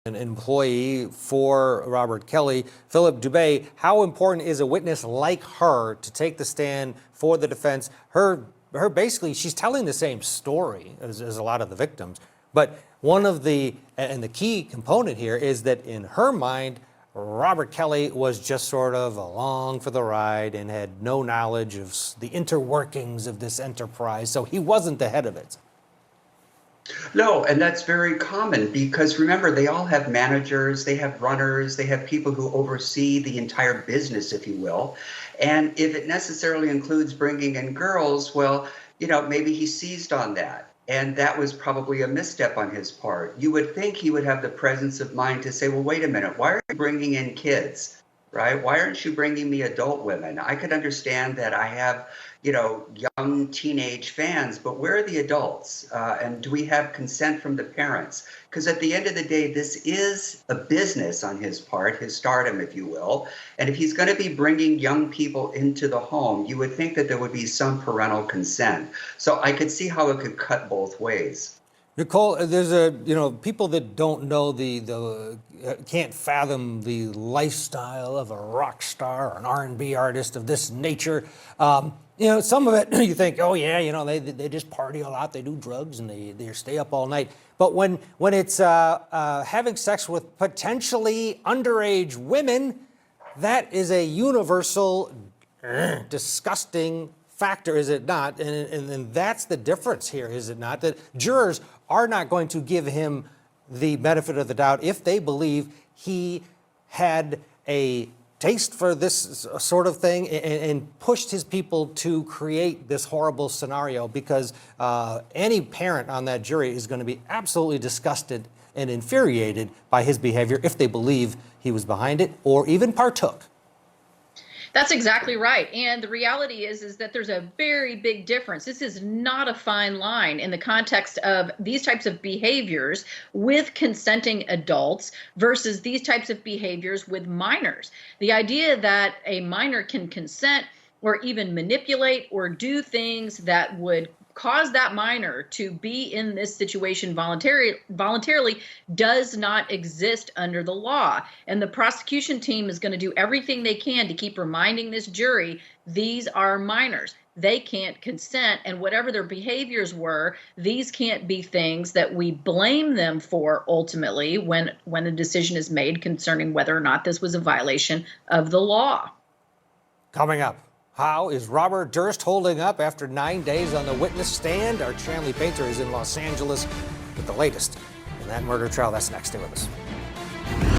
An employee for Robert Kelly, Philip Dube. How important is a witness like her to take the stand for the defense? Her basically, she's telling the same story as a lot of the victims. But one of the key component here is that in her mind, Robert Kelly was just sort of along for the ride and had no knowledge of the interworkings of this enterprise. So he wasn't the head of it. No, and that's very common because remember, they all have managers, they have runners, they have people who oversee the entire business, if you will. And if it necessarily includes bringing in girls, well, maybe he seized on that. And that was probably a misstep on his part. You would think he would have the presence of mind to say, well, wait a minute, why are you bringing in kids? Right? Why aren't you bringing me adult women? I could understand that I have, young teenage fans, but where are the adults? And do we have consent from the parents? Because at the end of the day, this is a business on his part, his stardom, if you will. And if he's going to be bringing young people into the home, you would think that there would be some parental consent. So I could see how it could cut both ways. Nicole, there's people that don't know can't fathom the lifestyle of a rock star or an R&B artist of this nature. Some of it you think, oh yeah, they just party a lot, they do drugs, and they stay up all night. But when it's having sex with potentially underage women, that is a universal disgusting factor, is it not? And that's the difference here, is it not? That jurors are not going to give him the benefit of the doubt if they believe he had a taste for this sort of thing and pushed his people to create this horrible scenario, because any parent on that jury is going to be absolutely disgusted and infuriated by his behavior if they believe he was behind it or even partook. That's exactly right. And the reality is that there's a very big difference. This is not a fine line in the context of these types of behaviors with consenting adults versus these types of behaviors with minors. The idea that a minor can consent or even manipulate or do things that would cause that minor to be in this situation voluntarily does not exist under the law. And the prosecution team is going to do everything they can to keep reminding this jury, these are minors. They can't consent, and whatever their behaviors were, these can't be things that we blame them for ultimately when a decision is made concerning whether or not this was a violation of the law. Coming up, how is Robert Durst holding up after 9 days on the witness stand? Our Chanley Painter is in Los Angeles with the latest in that murder trial. That's next. Stay with us.